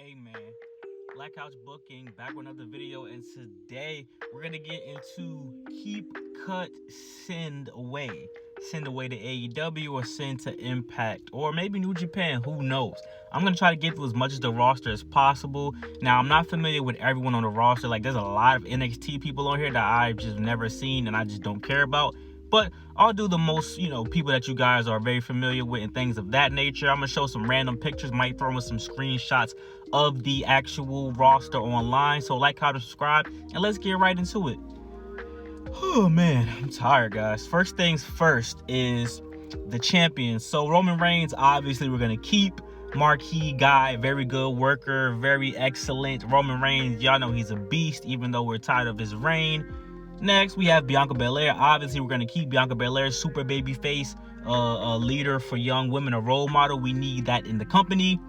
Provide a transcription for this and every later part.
Hey man, Black Couch Booking back with another video, and today we're gonna get into keep, cut, send away. Send away to AEW or send to Impact or maybe New Japan, who knows. I'm gonna try to get through as much of the roster as possible. Now, I'm not familiar with everyone on the roster. Like, there's a lot of NXT people on here that I've just never seen and I just don't care about. But I'll do the most, people that you guys are very familiar with and things of that nature. I'm gonna show some random pictures, might throw in some screenshots of the actual roster online. So like, how to subscribe, and let's get right into it. Oh man, I'm tired, guys. First things first is the champions. So Roman Reigns, obviously we're gonna keep. Marquee guy, very good worker, very excellent. Roman Reigns, y'all know he's a beast, even though we're tired of his reign. Next, we have Bianca Belair. Obviously, we're going to keep Bianca Belair, super baby face, a leader for young women, a role model. We need that in the company.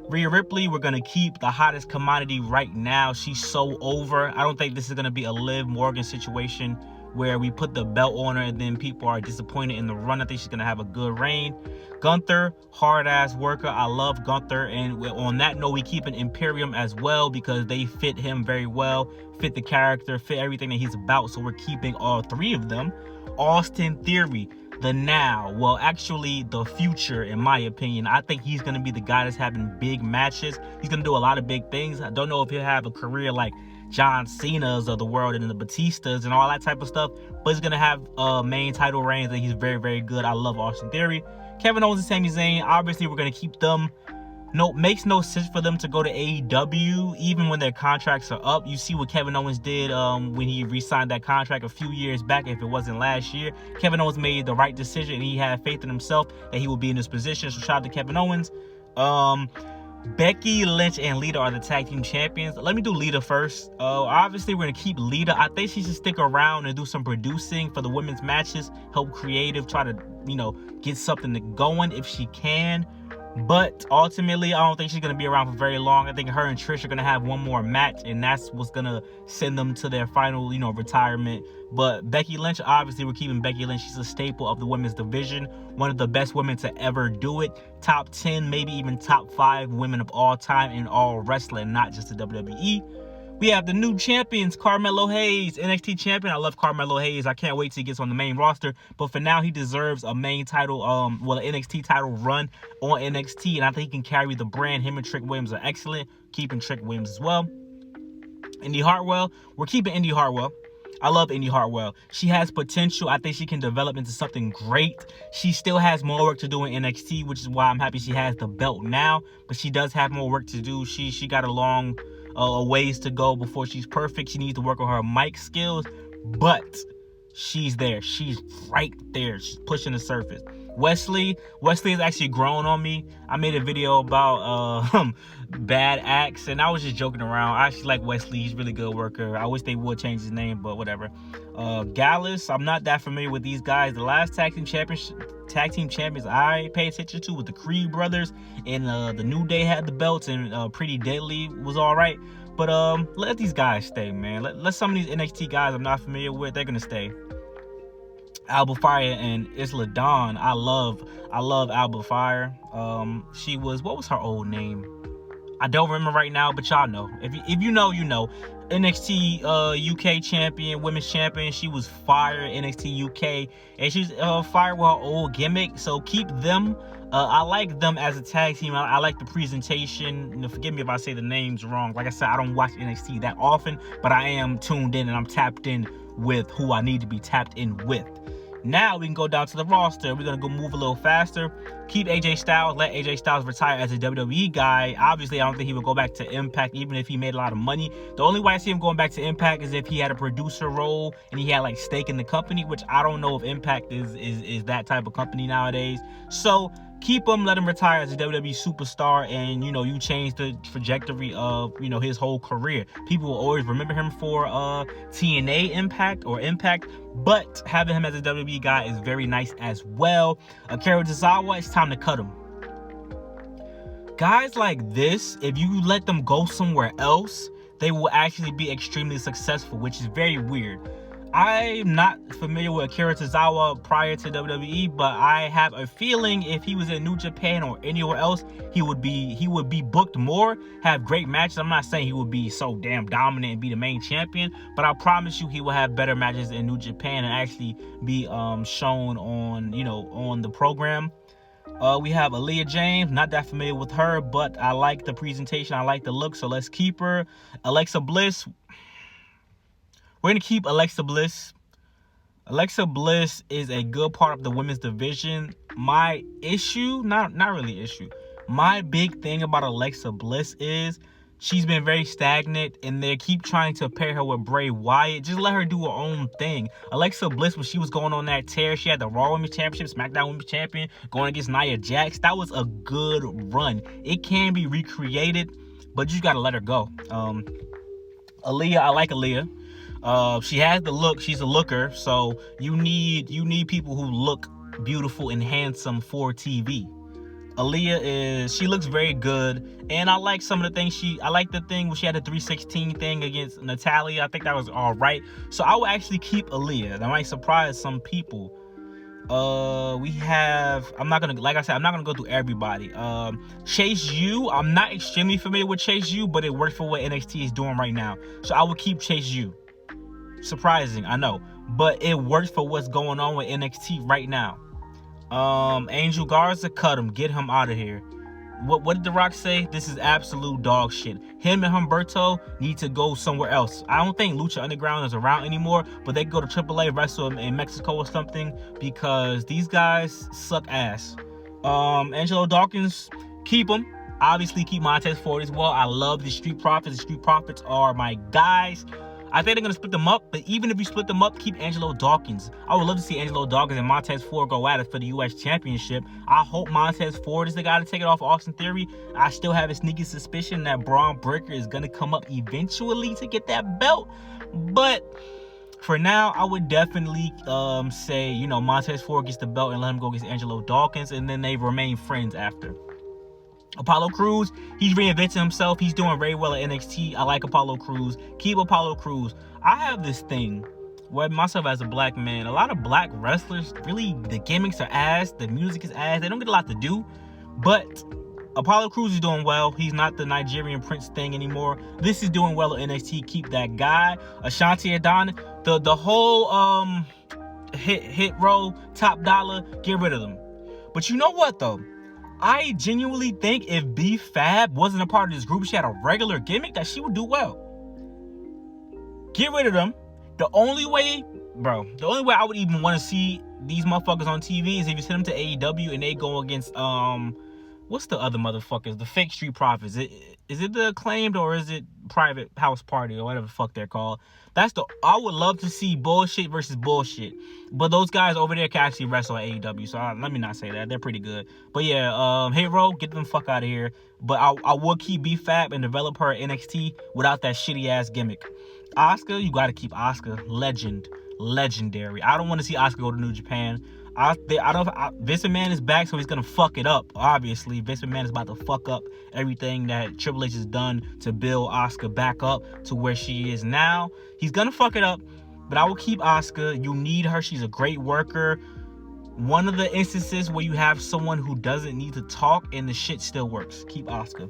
Rhea Ripley, we're going to keep, the hottest commodity right now. She's so over. I don't think this is going to be a Liv Morgan situation where we put the belt on her and then people are disappointed in the run. I think she's going to have a good reign. Gunther, hard-ass worker. I love Gunther. And on that note, we keep an Imperium as well because they fit him very well, fit the character, fit everything that he's about. So we're keeping all three of them. Austin Theory, the now, well, actually the future, in my opinion. I think he's going to be the guy that's having big matches. He's going to do a lot of big things. I don't know if he'll have a career like John Cena's of the world and the Batistas and all that type of stuff, but he's going to have main title reigns and he's very, very good. I love Austin Theory. Kevin Owens and Sami Zayn, obviously we're going to keep them. No, makes no sense for them to go to AEW even when their contracts are up. You see what Kevin Owens did when he re-signed that contract a few years back, if it wasn't last year. Kevin Owens made the right decision and he had faith in himself that he would be in this position. So shout out to Kevin Owens. Becky Lynch and Lita are the tag team champions. Let me do Lita first. Obviously, we're going to keep Lita. I think she should stick around and do some producing for the women's matches, help creative, try to, get something going if she can. But ultimately, I don't think she's going to be around for very long. I think her and Trish are going to have one more match, and that's what's going to send them to their final, retirement. But Becky Lynch, obviously, we're keeping Becky Lynch. She's a staple of the women's division, one of the best women to ever do it. Top 10, maybe even top 5 women of all time in all wrestling, not just the WWE. We have the new champions, Carmelo Hayes, NXT champion. I love Carmelo Hayes. I can't wait till he gets on the main roster. But for now, he deserves a main title, an NXT title run on NXT. And I think he can carry the brand. Him and Trick Williams are excellent. Keeping Trick Williams as well. Indy Hartwell, we're keeping Indy Hartwell. I love Indy Hartwell. She has potential. I think she can develop into something great. She still has more work to do in NXT, which is why I'm happy she has the belt now. But she does have more work to do. She got a long ways to go before she's perfect. She needs to work on her mic skills, but she's there. She's right there. She's pushing the surface. Wesley has actually grown on me. I made a video about bad acts, and I was just joking around. I actually like Wesley. He's a really good worker. I wish they would change his name, but whatever. Gallus, I'm not that familiar with these guys. The last tag team champions I pay attention to with the Creed brothers, and the New Day had the belts, and Pretty Deadly was all right. But let these guys stay, man. Let some of these NXT guys I'm not familiar with, they're gonna stay. Alba Fire and Isla Dawn. I love Alba Fire. She was, what was her old name? I don't remember right now, but y'all know. If you know, you know. NXT UK champion, women's champion. She was fire NXT UK, and she's fire with her old gimmick. So keep them. I like them as a tag team. I like the presentation. Forgive me if I say the names wrong. Like I said, I don't watch NXT that often, but I am tuned in and I'm tapped in with who I need to be tapped in with. Now we can go down to the roster. We're going to go move a little faster. Keep AJ Styles. Let AJ Styles retire as a WWE guy. Obviously, I don't think he would go back to Impact even if he made a lot of money. The only way I see him going back to Impact is if he had a producer role and he had like stake in the company, which I don't know if Impact is that type of company nowadays. So keep him, let him retire as a WWE superstar, and you change the trajectory of his whole career. People will always remember him for TNA Impact, but having him as a WWE guy is very nice as well. Akira Tozawa, it's time to cut him. Guys like this, if you let them go somewhere else, they will actually be extremely successful, which is very weird. I'm not familiar with Akira Tozawa prior to WWE, but I have a feeling if he was in New Japan or anywhere else, he would be booked more, have great matches. I'm not saying he would be so damn dominant and be the main champion, but I promise you he will have better matches in New Japan and actually be shown on, on the program. We have Aaliyah James, not that familiar with her, but I like the presentation, I like the look, so let's keep her. Alexa Bliss, we're going to keep Alexa Bliss. Alexa Bliss is a good part of the women's division. My issue, not really issue, my big thing about Alexa Bliss is she's been very stagnant, and they keep trying to pair her with Bray Wyatt. Just let her do her own thing. Alexa Bliss, when she was going on that tear, she had the Raw Women's Championship, SmackDown Women's Champion, going against Nia Jax. That was a good run. It can be recreated, but you got to let her go. Aaliyah, I like Aaliyah. She has the look. She's a looker, so you need people who look beautiful and handsome for TV. Aaliyah she looks very good, and I like some of the things I like the thing where she had the 316 thing against Natalia. I think that was all right. So I will actually keep Aaliyah. That might surprise some people. We have, I'm not gonna go through everybody. Chase U, I'm not extremely familiar with Chase U, but it works for what NXT is doing right now. So I will keep Chase U. Surprising, I know, but it works for what's going on with NXT right now. Angel Garza, cut him, get him out of here. What did The Rock say? This is absolute dog shit. Him and Humberto need to go somewhere else. I don't think Lucha Underground is around anymore, but they can go to AAA, wrestle in Mexico or something, because these guys suck ass. Angelo Dawkins, keep him. Obviously, keep Montez Ford as well. I love the Street Profits. The Street Profits are my guys. I think they're going to split them up, but even if you split them up, keep Angelo Dawkins. I would love to see Angelo Dawkins and Montez Ford go at it for the U.S. Championship. I hope Montez Ford is the guy to take it off Austin Theory. I still have a sneaky suspicion that Braun Breaker is going to come up eventually to get that belt. But for now, I would definitely say, Montez Ford gets the belt and let him go against Angelo Dawkins, and then they remain friends after. Apollo Crews, he's reinventing himself. He's doing very well at NXT. I like Apollo Crews. Keep Apollo Crews. I have this thing where myself as a black man, a lot of black wrestlers, really, the gimmicks are ass. The music is ass. They don't get a lot to do. But Apollo Crews is doing well. He's not the Nigerian Prince thing anymore. This is doing well at NXT. Keep that guy. Ashanti Adonis, the whole hit row, top dollar, get rid of them. But you know what, though? I genuinely think if B-Fab wasn't a part of this group, she had a regular gimmick, that she would do well. Get rid of them. The only way I would even want to see these motherfuckers on TV is if you send them to AEW and they go against, what's the other motherfuckers? The fake Street Profits. Is it the Acclaimed, or is it Private House Party, or whatever the fuck they're called? I would love to see bullshit versus bullshit. But those guys over there can actually wrestle at AEW, so let me not say that. They're pretty good. But yeah, Hero, get them fuck out of here. But I would keep B-Fab and develop her at NXT without that shitty ass gimmick. Asuka, you gotta keep Asuka. Legendary. I don't want to see Asuka go to New Japan. Vince McMahon is back, so he's gonna fuck it up. Obviously, Vince McMahon is about to fuck up everything that Triple H has done to build Asuka back up to where she is now. He's gonna fuck it up, but I will keep Asuka. You need her. She's a great worker. One of the instances where you have someone who doesn't need to talk and the shit still works. Keep Asuka.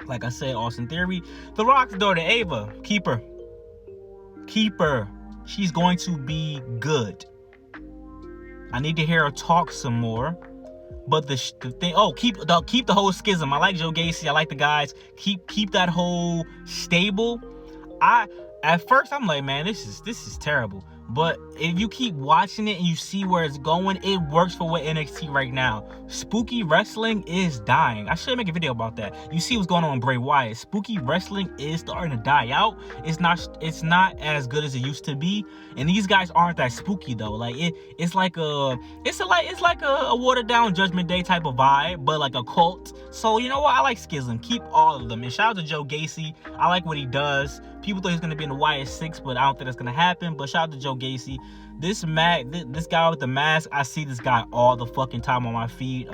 Like I said, Austin Theory. The Rock's daughter, Ava. Keep her. She's going to be good. I need to hear her talk some more. But the thing, keep the whole schism. I like Joe Gacy. I like the guys. Keep that whole stable. At first I'm like, man, this is terrible. But if you keep watching it and you see where it's going, it works for what NXT right now. Spooky wrestling is dying. I should make a video about that. You see what's going on with Bray Wyatt. Spooky wrestling is starting to die out. It's not as good as it used to be. And these guys aren't that spooky though. Like it's like a watered down Judgment Day type of vibe, but like a cult. So you know what? I like Schism. Keep all of them. And shout out to Joe Gacy. I like what he does. People thought he was gonna be in the Wyatt 6, but I don't think that's gonna happen. But shout out to Joe Gacy. This guy with the mask, I see this guy all the fucking time on my feed.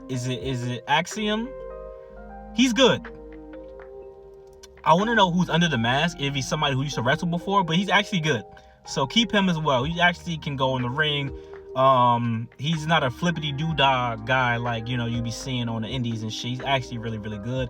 Is it Axiom? He's good. I want to know who's under the mask, if he's somebody who used to wrestle before, but he's actually good. So keep him as well. He actually can go in the ring. He's not a flippity doodah guy like, you be seeing on the indies and shit. He's actually really, really good.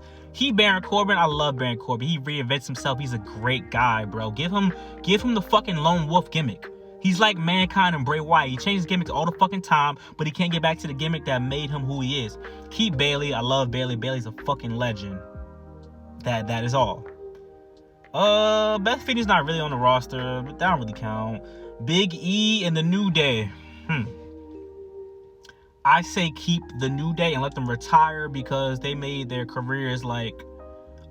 Baron Corbin, I love Baron Corbin. He reinvents himself. He's a great guy, bro. Give him the fucking lone wolf gimmick. He's like Mankind and Bray Wyatt. He changes gimmicks all the fucking time, but he can't get back to the gimmick that made him who he is. Keep Bayley. I love Bayley. Bayley's a fucking legend. That is all. Beth Phoenix not really on the roster, but that don't really count. Big E and the New Day. I say keep the New Day and let them retire because they made their careers like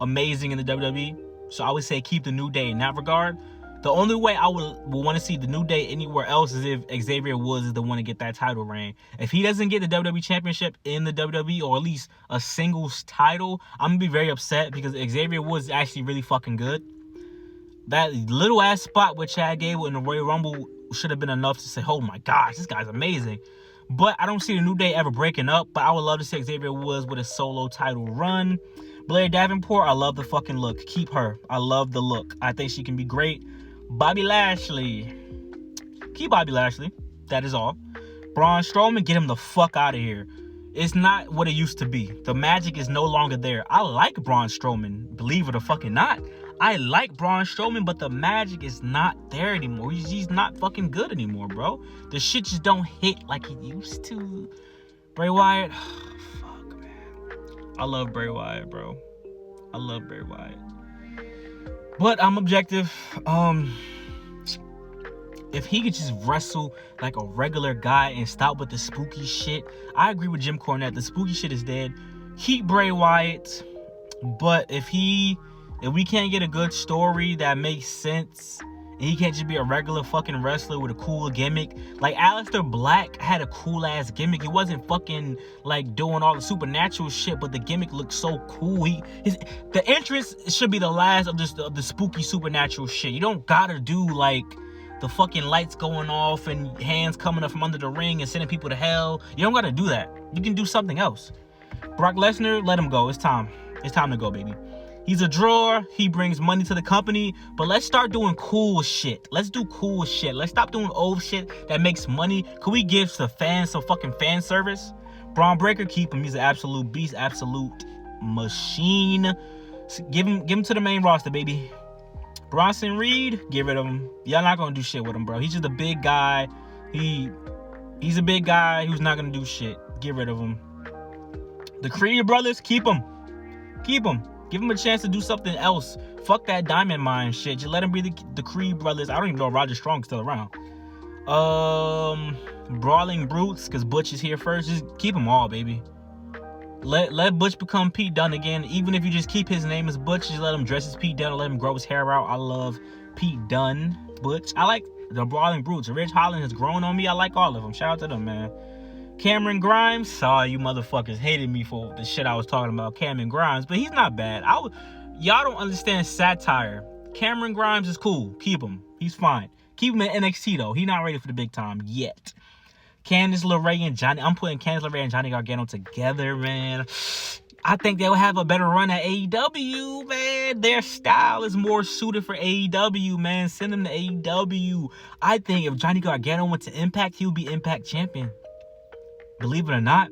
amazing in the WWE. So I would say keep the New Day in that regard. The only way I would want to see the New Day anywhere else is if Xavier Woods is the one to get that title reign. If he doesn't get the WWE Championship in the WWE, or at least a singles title, I'm going to be very upset because Xavier Woods is actually really fucking good. That little ass spot with Chad Gable in the Royal Rumble should have been enough to say, oh my gosh, this guy's amazing. But I don't see the New Day ever breaking up. But I would love to see Xavier Woods with a solo title run. Blair Davenport, I love the fucking look. Keep her. I love the look. I think she can be great. Bobby Lashley. Keep Bobby Lashley. That is all. Braun Strowman, get him the fuck out of here. It's not what it used to be. The magic is no longer there. I like Braun Strowman. Believe it or fucking not. I like Braun Strowman, but the magic is not there anymore. He's not fucking good anymore, bro. The shit just don't hit like it used to. Bray Wyatt. Fuck, man. I love Bray Wyatt, bro. I love Bray Wyatt. But I'm objective. If he could just wrestle like a regular guy and stop with the spooky shit, I agree with Jim Cornette. The spooky shit is dead. Keep Bray Wyatt. But if we can't get a good story that makes sense, and he can't just be a regular fucking wrestler with a cool gimmick. Like Aleister Black had a cool ass gimmick. He wasn't fucking like doing all the supernatural shit, but the gimmick looked so cool. The entrance should be the last of the spooky supernatural shit. You don't gotta do like the fucking lights going off and hands coming up from under the ring and sending people to hell. You don't gotta do that. You can do something else. Brock Lesnar, let him go. It's time. It's time to go, baby. He's a drawer. He brings money to the company. But let's start doing cool shit. Let's do cool shit. Let's stop doing old shit that makes money. Could we give the fans some fucking fan service? Braun Breaker, keep him. He's an absolute beast, absolute machine. Give him to the main roster, baby. Bronson Reed, get rid of him. Y'all not gonna do shit with him, bro. He's just a big guy. He's a big guy who's not gonna do shit. Get rid of him. The Creed brothers, keep them. Keep them. Give him a chance to do something else. Fuck that Diamond Mine shit. Just let him be the Creed brothers. I don't even know if Roger Strong's still around. Brawling Brutes, because Butch is here first. Just keep them all, baby. Let Butch become Pete Dunne again. Even if you just keep his name as Butch, just let him dress as Pete Dunne, let him grow his hair out. I love Pete Dunne, Butch. I like the Brawling Brutes. Ridge Holland has grown on me. I like all of them. Shout out to them, man. Cameron Grimes, sorry you motherfuckers hated me for the shit I was talking about. Cameron Grimes, but he's not bad. Y'all don't understand satire. Cameron Grimes is cool. Keep him. He's fine. Keep him in NXT though. He's not ready for the big time yet. Candice LeRae and Johnny. I'm putting Candice LeRae and Johnny Gargano together, man. I think they'll have a better run at AEW, man. Their style is more suited for AEW, man. Send them to AEW. I think if Johnny Gargano went to Impact, he would be Impact champion. Believe it or not,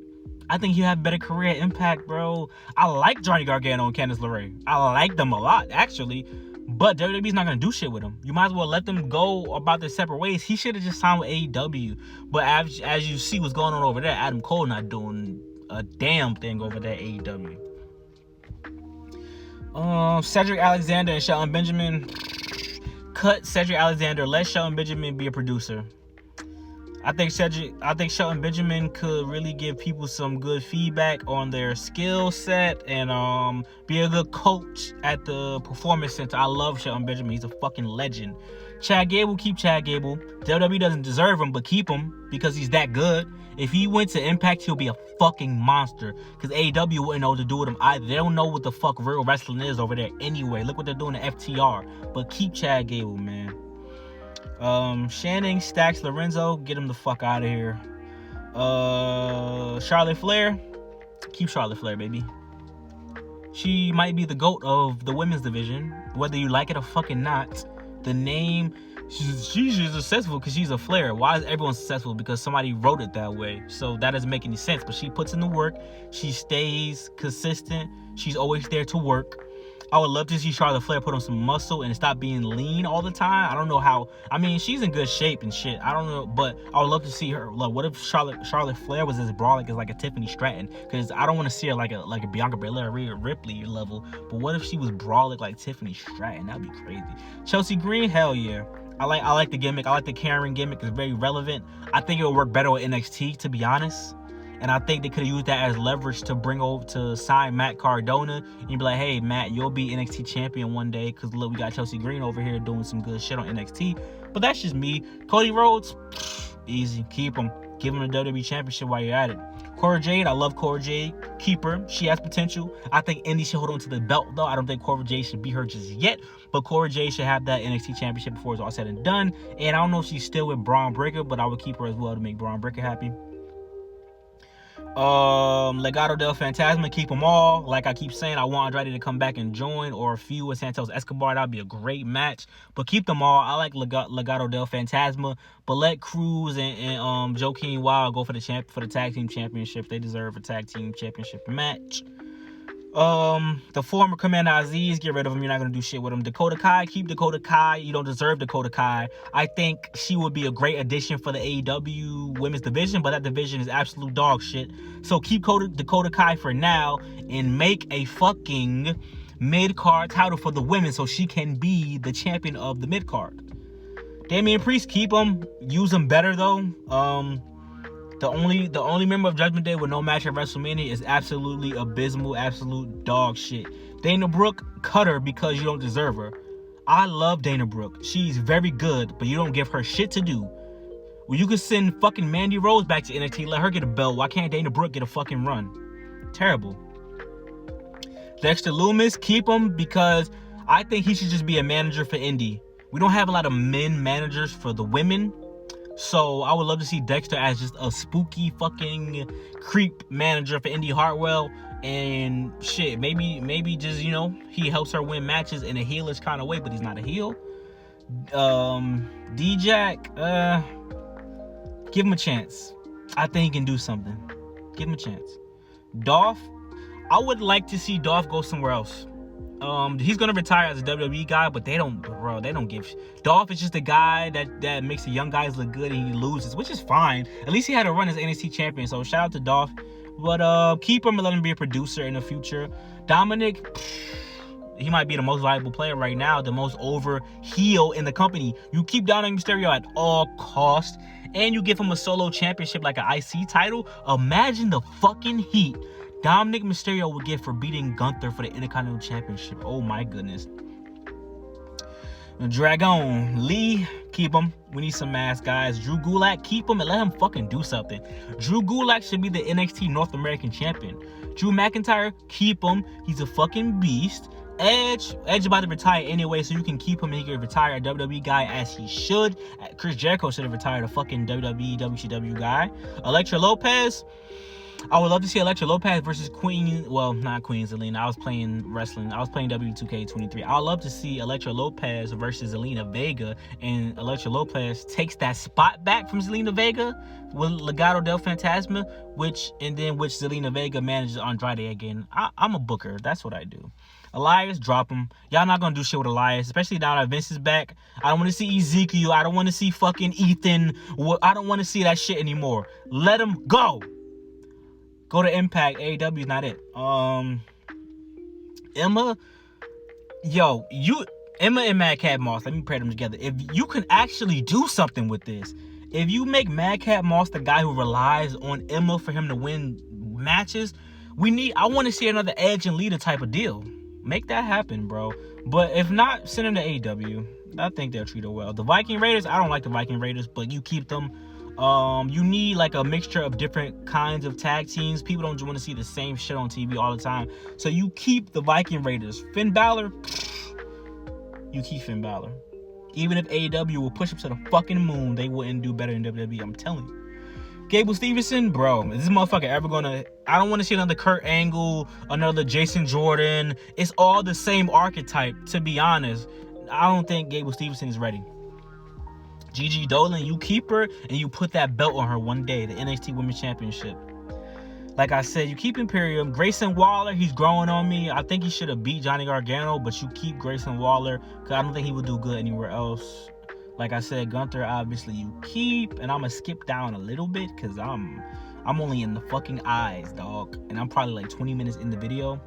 I think he'll have a better career at Impact, bro. I like Johnny Gargano and Candice LeRae. I like them a lot, actually. But WWE's not going to do shit with him. You might as well let them go about their separate ways. He should have just signed with AEW. But as you see what's going on over there, Adam Cole not doing a damn thing over there at AEW. Cedric Alexander and Shelton Benjamin. Cut Cedric Alexander. Let Shelton Benjamin be a producer. I think Shelton Benjamin could really give people some good feedback on their skill set and be a good coach at the Performance Center. I love Shelton Benjamin. He's a fucking legend. Chad Gable, keep Chad Gable. WWE doesn't deserve him, but keep him because he's that good. If he went to Impact, he'll be a fucking monster because AEW wouldn't know what to do with him either. They don't know what the fuck real wrestling is over there anyway. Look what they're doing to FTR. But keep Chad Gable, man. Shannon, Stacks, Lorenzo, get him the fuck out of here. Charlotte Flair, keep Charlotte Flair, baby. She might be the GOAT of the women's division, whether you like it or fucking not. The name, She's successful because she's a Flair. Why is everyone successful? Because somebody wrote it that way. So that doesn't make any sense. But she puts in the work. She stays consistent. She's always there to work. I would love to see Charlotte Flair put on some muscle and stop being lean all the time. I don't know how. I mean, she's in good shape and shit. I don't know, but I would love to see her. Like, what if Charlotte Flair was as brolic as like a Tiffany Stratton? Because I don't want to see her like a Bianca Belair, Rhea Ripley level. But what if she was brolic like Tiffany Stratton? That'd be crazy. Chelsea Green, hell yeah. I like the gimmick. I like the Karen gimmick. It's very relevant. I think it would work better with NXT, to be honest. And I think they could have used that as leverage to bring over to sign Matt Cardona and be like, hey, Matt, you'll be NXT champion one day because look, we got Chelsea Green over here doing some good shit on NXT. But that's just me. Cody Rhodes, easy. Keep him. Give him the WWE championship while you're at it. Cora Jade, I love Cora Jade. Keep her. She has potential. I think Indy should hold on to the belt, though. I don't think Cora Jade should be her just yet. But Cora Jade should have that NXT championship before it's all said and done. And I don't know if she's still with Braun Breaker, but I would keep her as well to make Braun Breaker happy. Legado del Fantasma, keep them all. Like I keep saying, I want Andrade to come back and join or a feud with Santos Escobar. That'd be a great match. But keep them all. I like Legado del Fantasma, but let Cruz and Joaquin Wild go for the tag team championship. They deserve a tag team championship match. The former Commander Aziz, get rid of him. You're not going to do shit with him. Dakota Kai, keep Dakota Kai. You don't deserve Dakota Kai. I think she would be a great addition for the AEW women's division, but that division is absolute dog shit. So keep Dakota Kai for now and make a fucking mid-card title for the women so she can be the champion of the mid-card. Damian Priest, keep him. Use him better, though. The only member of Judgment Day with no match at WrestleMania is absolutely abysmal, absolute dog shit. Dana Brooke, cut her because you don't deserve her. I love Dana Brooke. She's very good, but you don't give her shit to do. Well, you could send fucking Mandy Rose back to NXT, let her get a belt. Why can't Dana Brooke get a fucking run? Terrible. Dexter Lumis, keep him because I think he should just be a manager for Indy. We don't have a lot of men managers for the women. So I would love to see Dexter as just a spooky fucking creep manager for Indy Hartwell. And shit, maybe just, you know, he helps her win matches in a heelish kind of way, but he's not a heel. D-Jack, give him a chance. I think he can do something. Give him a chance. Dolph, I would like to see Dolph go somewhere else. He's gonna retire as a WWE guy, but they don't give. Dolph is just a guy that makes the young guys look good and he loses, which is fine. At least he had a run as NXT champion, so shout out to Dolph. But keep him and let him be a producer in the future. Dominic, he might be the most valuable player right now, the most over heel in the company. You keep Dominic Mysterio at all costs, and you give him a solo championship like an IC title. Imagine the fucking heat Dominic Mysterio would get for beating Gunther for the Intercontinental Championship. Oh my goodness. Dragon Lee, keep him. We need some mass guys. Drew Gulak, keep him and let him fucking do something. Drew Gulak should be the NXT North American champion. Drew McIntyre, keep him. He's a fucking beast. Edge about to retire anyway, so you can keep him and he can retire a WWE guy as he should. Chris Jericho should have retired a fucking WWE WCW guy. Elektra Lopez, I would love to see Elektra Lopez versus Queen. Well, not Queen Zelina. I was playing wrestling. I was playing W2K23. I would love to see Elektra Lopez versus Zelina Vega, and Elektra Lopez takes that spot back from Zelina Vega with Legado del Fantasma, which Zelina Vega manages Andrade again. I'm a booker. That's what I do. Elias, drop him. Y'all not gonna do shit with Elias, especially now that Vince is back. I don't want to see Ezekiel. I don't want to see fucking Ethan. I don't want to see that shit anymore. Let him go. Go to Impact. AEW is not it. Emma and Madcap Moss, let me pair them together. If you can actually do something with this, if you make Madcap Moss the guy who relies on Emma for him to win matches, I want to see another Edge and Lita type of deal. Make that happen, bro. But if not, send them to AEW. I think they'll treat her well. The Viking Raiders, I don't like the Viking Raiders, but you keep them. You need like a mixture of different kinds of tag teams. People don't want to see the same shit on TV all the time. So you keep the Viking Raiders. Finn Balor, you keep Finn Balor. Even if AEW will push him to the fucking moon, they wouldn't do better than WWE. I'm telling you. Gable Stevenson, bro, is this motherfucker ever gonna... I don't want to see another Kurt Angle, another Jason Jordan. It's all the same archetype, to be honest. I don't think Gable Stevenson is ready. Gigi Dolan, you keep her and you put that belt on her one day, the NXT Women's Championship. Like I said, you keep Imperium. Grayson Waller, he's growing on me. I think he should have beat Johnny Gargano, but you keep Grayson Waller because I don't think he would do good anywhere else. Like I said, Gunther, obviously you keep, and I'm gonna skip down a little bit because I'm only in the fucking eyes, dog, and I'm probably like 20 minutes in the video.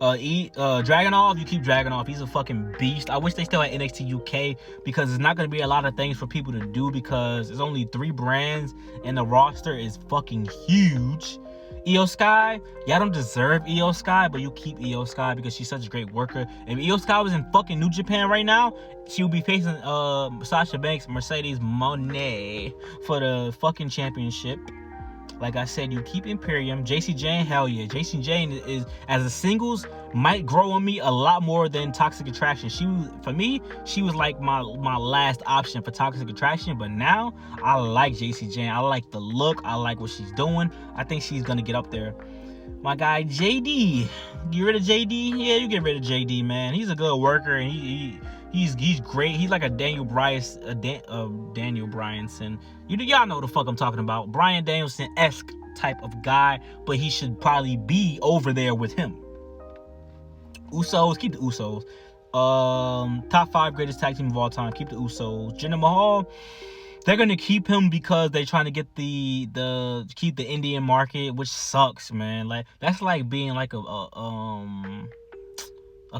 Dragunov, you keep Dragunov. He's a fucking beast. I wish they still had NXT UK because it's not going to be a lot of things for people to do because there's only 3 brands and the roster is fucking huge. Io Sky, y'all don't deserve Io Sky, but you keep Io Sky because she's such a great worker. If Io Sky was in fucking New Japan right now, she would be facing Sasha Banks, Mercedes Moné for the fucking championship. Like I said, you keep Imperium. JC Jane, hell yeah. JC Jane is, as a singles, might grow on me a lot more than Toxic Attraction. For me, she was like my last option for Toxic Attraction. But now, I like JC Jane. I like the look. I like what she's doing. I think she's going to get up there. My guy, JD. Get rid of JD? Yeah, you get rid of JD, man. He's a good worker, and he's great. He's like a Daniel Bryanson. Y'all know what the fuck I'm talking about. Bryan Danielson-esque type of guy, but he should probably be over there with him. Usos, keep the Usos. Top 5 greatest tag team of all time, keep the Usos. Jinder Mahal, they're gonna keep him because they're trying to get keep the Indian market, which sucks, man. Like that's like being like a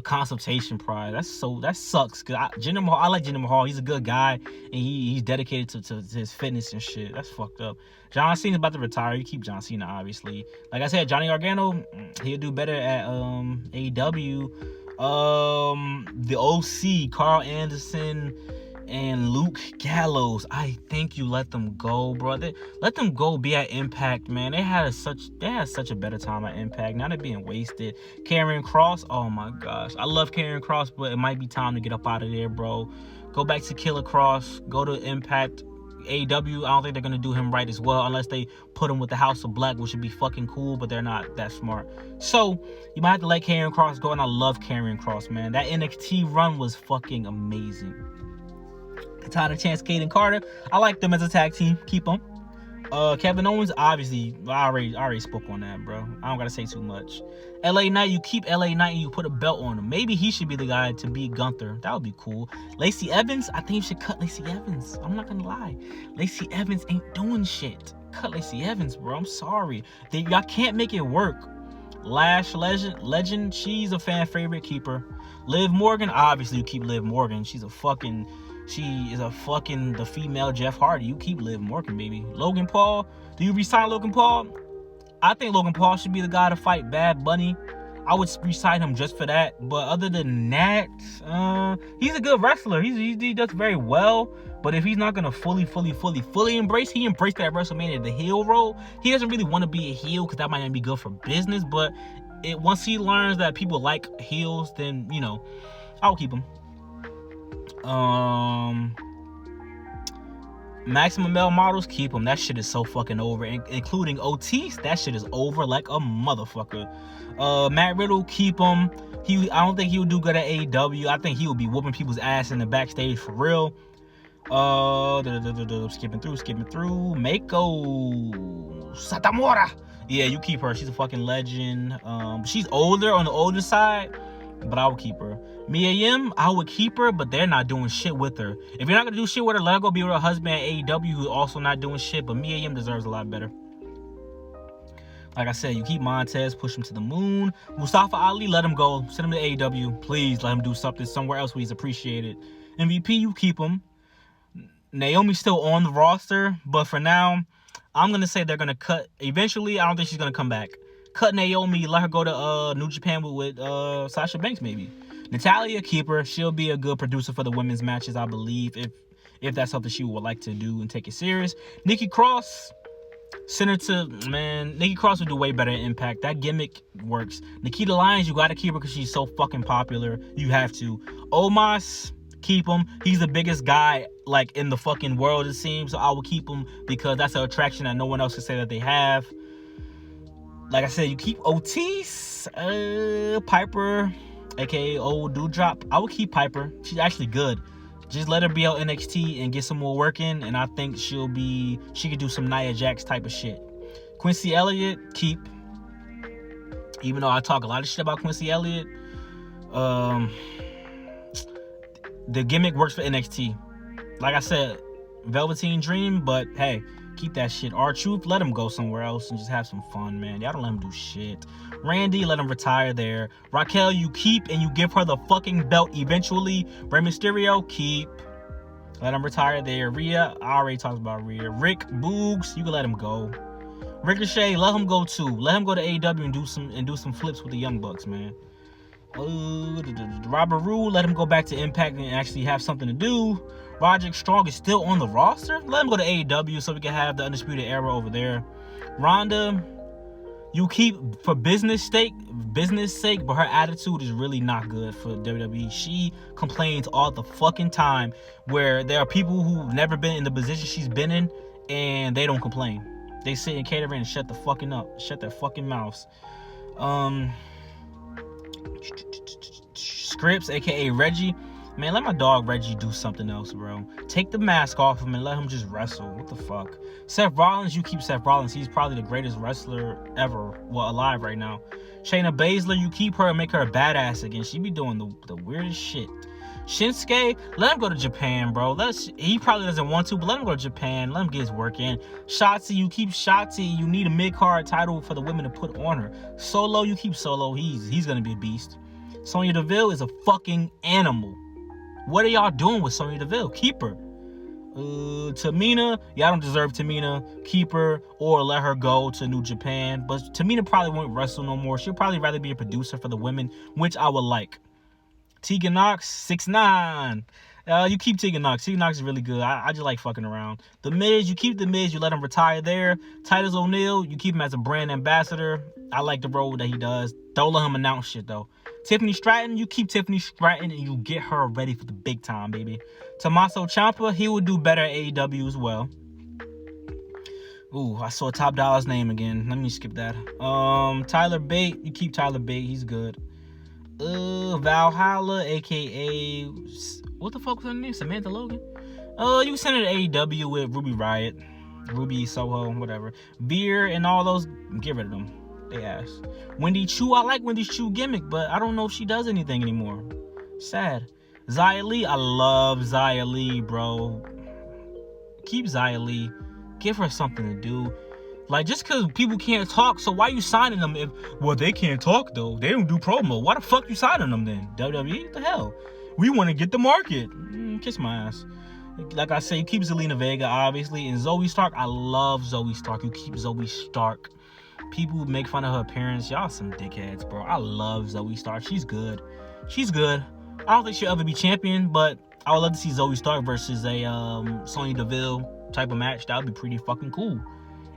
consultation prize. That sucks. Cause I like Jinder Mahal. He's a good guy and he's dedicated to his fitness and shit. That's fucked up. John Cena's about to retire. You keep John Cena, obviously. Like I said, Johnny Gargano, he'll do better at AEW. The OC, Carl Anderson and Luke Gallows, I think you let them go, bro. Let them go be at Impact, man. They had such a better time at Impact. Now they're being wasted. Karrion Kross, oh my gosh. I love Karrion Kross, but it might be time to get up out of there, bro. Go back to Killer Kross. Go to Impact. AEW, I don't think they're going to do him right as well unless they put him with the House of Black, which would be fucking cool, but they're not that smart. So, you might have to let Karrion Kross go, and I love Karrion Kross, man. That NXT run was fucking amazing. Katana Chance, Caden Carter, I like them as a tag team. Keep them. Kevin Owens, obviously, I already spoke on that, bro. I don't gotta say too much. LA Knight, you keep LA Knight and you put a belt on him. Maybe he should be the guy to beat Gunther. That would be cool. Lacey Evans, I think you should cut Lacey Evans. I'm not gonna lie. Lacey Evans ain't doing shit. Cut Lacey Evans, bro. I'm sorry. Y'all can't make it work. Lash Legend, she's a fan favorite. Keeper. Liv Morgan, obviously you keep Liv Morgan. She is a fucking the female Jeff Hardy. You keep Liv Morgan, baby. Logan Paul, do you resign Logan Paul? I think Logan Paul should be the guy to fight Bad Bunny. I would resign him just for that. But other than that, he's a good wrestler. He does very well. But if he's not gonna fully embrace, he embraced that WrestleMania, the heel role. He doesn't really want to be a heel because that might not be good for business. But once he learns that people like heels, then I'll keep him. Maximum Male Models, keep them. That shit is so fucking over, including Otis. That shit is over like a motherfucker. Matt Riddle, keep him. I don't think he would do good at AEW. I think he would be whooping people's ass in the backstage for real. Skipping through. Mako Satomura. Yeah, you keep her. She's a fucking legend. She's older, on the older side, but I would keep her. Mia Yim, I would keep her, but they're not doing shit with her. If you're not gonna do shit with her, let her go be with her husband at AEW, who's also not doing shit. But Mia Yim deserves a lot better. Like I said, you keep Montez, push him to the moon. Mustafa Ali, let him go. Send him to AEW. Please let him do something somewhere else where he's appreciated. MVP, you keep him. Naomi's still on the roster, but for now, I'm gonna say they're gonna cut. Eventually, I don't think she's gonna come back. Cut Naomi, let her go to New Japan with Sasha Banks, maybe. Natalya, keep her. She'll be a good producer for the women's matches, I believe, if that's something she would like to do and take it serious. Nikki Cross, Nikki Cross would do way better at Impact. That gimmick works. Nikita Lyons, you gotta keep her because she's so fucking popular. You have to. Omos, keep him. He's the biggest guy like in the fucking world, it seems. So I will keep him because that's an attraction that no one else can say that they have. Like I said, you keep Otis, Piper, aka Old Dewdrop. I would keep Piper. She's actually good. Just let her be on NXT and get some more work in, and I think she could do some Nia Jax type of shit. Quincy Elliott, keep. Even though I talk a lot of shit about Quincy Elliott, the gimmick works for NXT. Like I said, Velveteen Dream, but hey, keep that shit. R-Truth, let him go somewhere else and just have some fun, man. Y'all don't let him do shit. Randy, let him retire there. Raquel, you keep and you give her the fucking belt eventually. Rey Mysterio, keep. Let him retire there. Rhea, I already talked about Rhea. Rick Boogs, you can let him go. Ricochet, let him go too. Let him go to AEW and do some flips with the Young Bucks, man. Robert Roode, let him go back to Impact and actually have something to do. Roderick Strong is still on the roster. Let him go to AEW so we can have the Undisputed Era over there. Ronda, you keep for business sake, but her attitude is really not good for WWE. She complains all the fucking time, where there are people who've never been in the position she's been in and they don't complain. They sit in catering and shut the fucking up. Shut their fucking mouths. Scripps, aka Reggie. Man, let my dog Reggie do something else, bro. Take the mask off him and let him just wrestle. What the fuck? Seth Rollins, you keep Seth Rollins. He's probably the greatest wrestler ever, well, alive right now. Shayna Baszler, you keep her and make her a badass again. She be doing the weirdest shit. Shinsuke, let him go to Japan, bro. He probably doesn't want to, but let him go to Japan. Let him get his work in. Shotzi, you keep Shotzi. You need a mid-card title for the women to put on her. Solo, you keep Solo. He's gonna be a beast. Sonya Deville is a fucking animal. What are y'all doing with Sonya Deville? Keep her. Tamina, y'all don't deserve Tamina. Keep her or let her go to New Japan. But Tamina probably won't wrestle no more. She'll probably rather be a producer for the women, which I would like. Tegan Nox, 6ix9ine. You keep Tegan Nox. Tegan Nox is really good. I just like fucking around. The Miz, you keep The Miz. You let him retire there. Titus O'Neil, you keep him as a brand ambassador. I like the role that he does. Don't let him announce shit, though. Tiffany Stratton, you keep Tiffany Stratton and you get her ready for the big time, baby. Tommaso Ciampa, he would do better at AEW as well. Ooh, I saw Top Dollar's name again. Let me skip that. Tyler Bate, you keep Tyler Bate. He's good. Valhalla, aka what the fuck was her name? Samantha Logan. You can send it to AEW with Ruby Riott, Ruby Soho, whatever. Veer and all those, get rid of them. They ass. Wendy Chu, I like Wendy Chu gimmick, but I don't know if she does anything anymore. Sad. Xia Li, I love Xia Li, bro. Keep Xia Li. Give her something to do. Like, just because people can't talk, so why you signing them if, well, they can't talk, though. They don't do promo. Why the fuck you signing them, then? WWE? What the hell? We want to get the market. Kiss my ass. Like I say, you keep Zelina Vega, obviously. And Zoe Stark, I love Zoe Stark. You keep Zoe Stark. People who make fun of her appearance, y'all some dickheads, bro. I love Zoe Stark. She's good. She's good. I don't think she'll ever be champion, but I would love to see Zoe Stark versus a Sonya Deville type of match. That would be pretty fucking cool.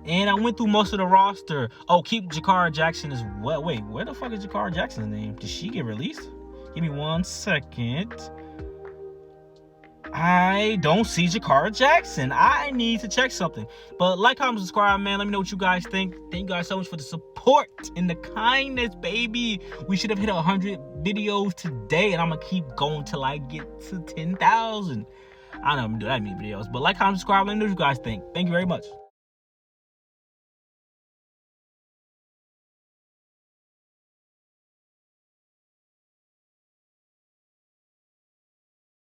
And I went through most of the roster. Oh, keep Jakara Jackson as well. Wait, where the fuck is Jakara Jackson's name? Did she get released? Give me 1 second. I don't see Jakara Jackson. I need to check something. But like, comment, subscribe, man. Let me know what you guys think. Thank you guys so much for the support and the kindness, baby. We should have hit 100 videos today, and I'm going to keep going till I get to 10,000. I don't know if I'm going to do that many videos. But like, comment, subscribe. Let me know what you guys think. Thank you very much.